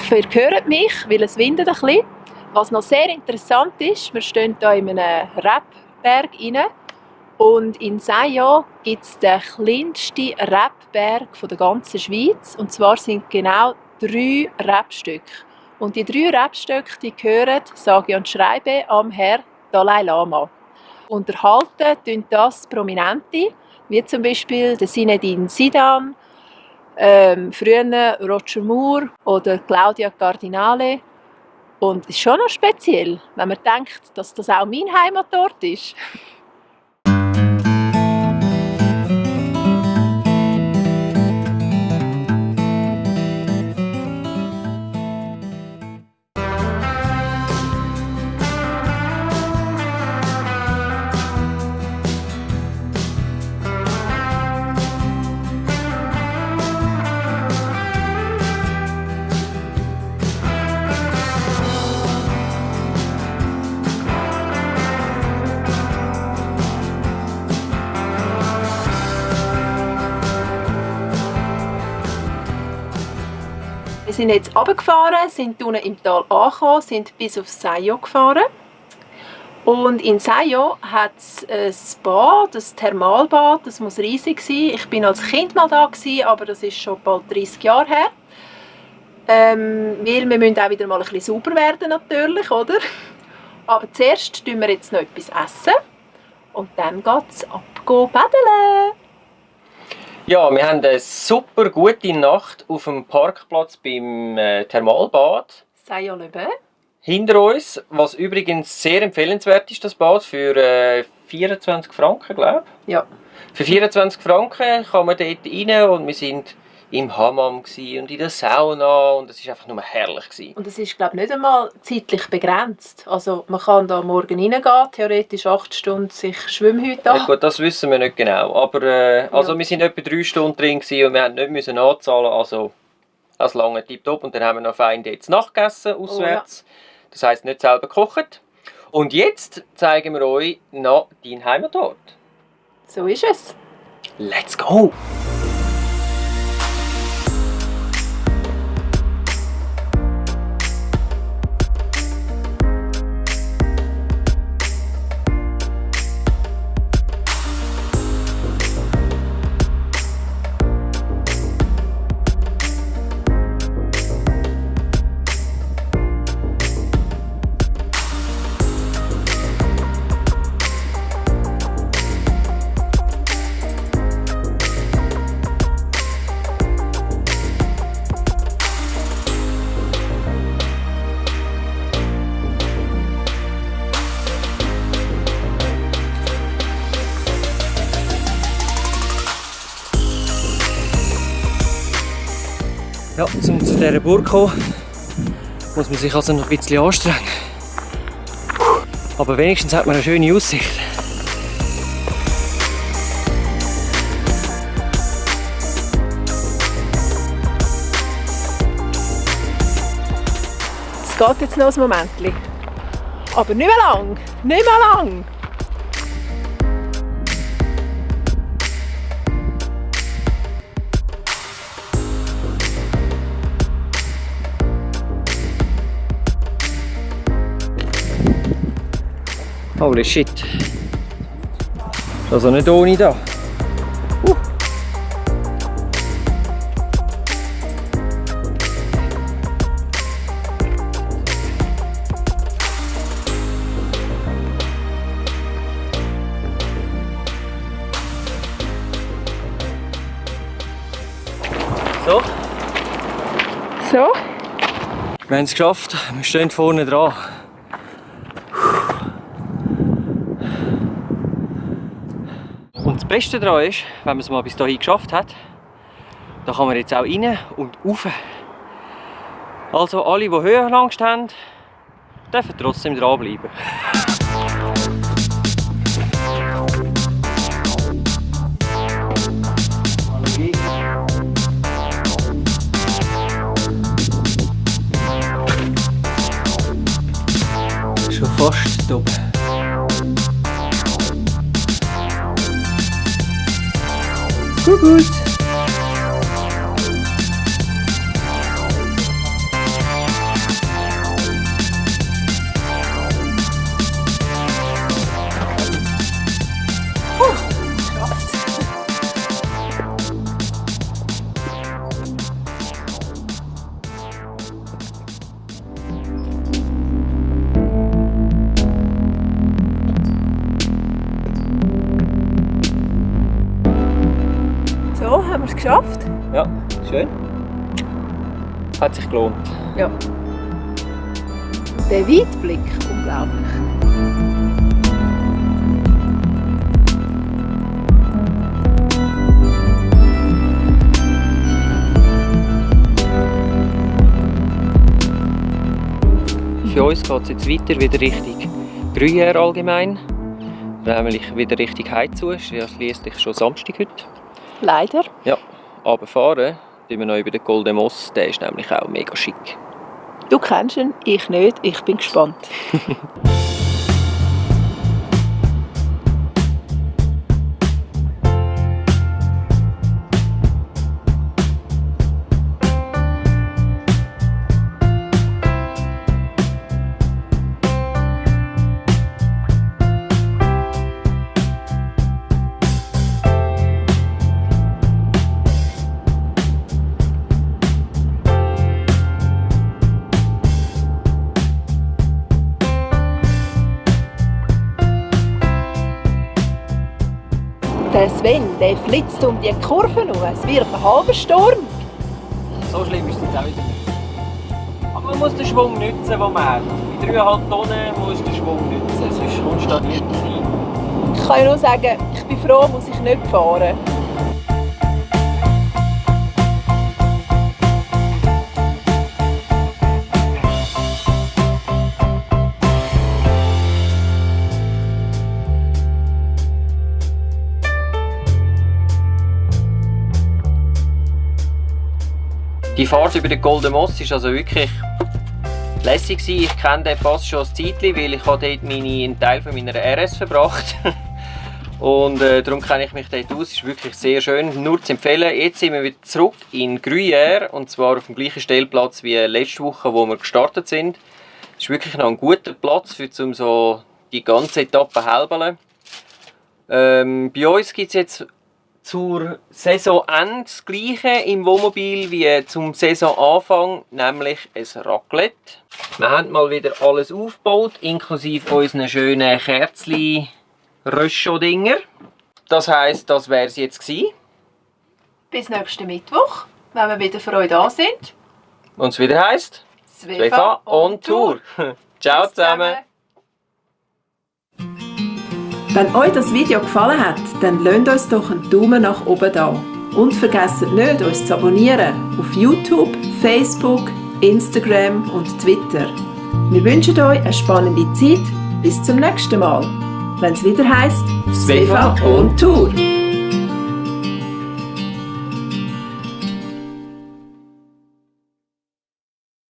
hoffe, ihr hört mich, weil es windet ein bisschen. Was noch sehr interessant ist, wir stehen hier in einem Rebberg rein. Und in Saillot gibt es den kleinsten Rebberg der ganzen Schweiz. Und zwar sind genau 3 Rebstöcke. Und die 3 Rebstöcke die gehören, sage und schreibe, am Herr Dalai Lama. Unterhalten tun das Prominente, wie zum Beispiel der Zinedine Zidane, früher Roger Moore oder Claudia Cardinale. Und es ist schon noch speziell, wenn man denkt, dass das auch mein Heimatort ist. Wir sind jetzt runtergefahren, sind unten im Tal angekommen, sind bis auf Saillot gefahren. Und in Saillot hat es ein Bad, ein Thermalbad, das muss riesig sein. Ich bin als Kind mal da, aber das ist schon bald 30 Jahre her. Weil wir müssen auch wieder mal ein bisschen sauber werden natürlich, oder? Aber zuerst tun wir jetzt noch etwas essen und dann geht es baden. Ja, wir haben eine super gute Nacht auf dem Parkplatz beim Thermalbad. Saillot-le-Bain. Hinter uns, was übrigens sehr empfehlenswert ist, das Bad, für 24 Franken, glaube ich. Ja. Für 24 Franken kann man dort rein und wir sind im Hammam und in der Sauna und es war einfach nur herrlich. Und es ist, glaube ich, nicht einmal zeitlich begrenzt. Also man kann da morgen reingehen, theoretisch 8 Stunden sich Schwimmhüte an. Ja, gut, das wissen wir nicht genau, aber also wir sind etwa 3 Stunden drin und wir mussten nicht anzahlen, also das lange tipptopp. Und dann haben wir noch fein jetzt Nacht gegessen, auswärts. Oh, ja. Das heisst, nicht selber gekocht. Und jetzt zeigen wir euch noch deinen Heimatort. So ist es. Let's go! Ja, um zu dieser Burg zu kommen, muss man sich also noch ein bisschen anstrengen. Aber wenigstens hat man eine schöne Aussicht. Es geht jetzt noch ein Momentchen. Aber nicht mehr lang. Nicht mehr lang. Holy shit. Also nicht ohne da. So. So. Wir haben es geschafft. Wir stehen vorne dran. Und das Beste daran ist, wenn man es mal bis hierhin geschafft hat, da kann man jetzt auch rein und rauf. Also alle, die Höhenangst haben, dürfen trotzdem dranbleiben. Schon fast oben. Gut. geschafft. Ja, schön. Hat sich gelohnt. Ja. Der Weitblick, unglaublich. Für uns geht es jetzt weiter wieder Richtung Gruyère allgemein. Nämlich wieder Richtung Heim zu. Es ist ja schliesslich schon Samstag heute. Leider. Ja, aber fahren tun wir noch über den Golden Moss. Der ist nämlich auch mega schick. Du kennst ihn, ich nicht. Ich bin gespannt. Der Sven, der flitzt um die Kurven herum. Es wird ein halber Sturm. So schlimm ist es jetzt auch wieder nicht. Aber man muss den Schwung nutzen, den man hat. Bei 3,5 Tonnen muss den Schwung nutzen, sonst kommst du da nicht rein. Ich kann nur sagen, ich bin froh, muss ich nicht fahren. Die Fahrt über den Golden Moss war also wirklich lässig. Ich kenne den Pass schon ein Zeitchen, weil ich dort einen Teil von meiner RS verbracht und darum kenne ich mich dort aus. Es ist wirklich sehr schön, nur zu empfehlen. Jetzt sind wir wieder zurück in Gruyère und zwar auf dem gleichen Stellplatz wie letzte Woche, wo wir gestartet sind. Es ist wirklich noch ein guter Platz, um so die ganze Etappe zu halbeln. Bei uns gibt es jetzt zur Saisonende das Gleiche im Wohnmobil wie zum Saisonanfang, nämlich ein Raclette. Wir haben mal wieder alles aufgebaut, inklusive unseren schönen Kerzli-Röscho-Dinger. Das heisst, das wäre es jetzt gewesen. Bis nächsten Mittwoch, wenn wir wieder für euch da sind. Und es wieder heisst Svefa on Tour. Ciao zusammen. Wenn euch das Video gefallen hat, dann lasst uns doch einen Daumen nach oben da. Und vergesst nicht, uns zu abonnieren auf YouTube, Facebook, Instagram und Twitter. Wir wünschen euch eine spannende Zeit. Bis zum nächsten Mal, wenn es wieder heisst Svefa on Tour.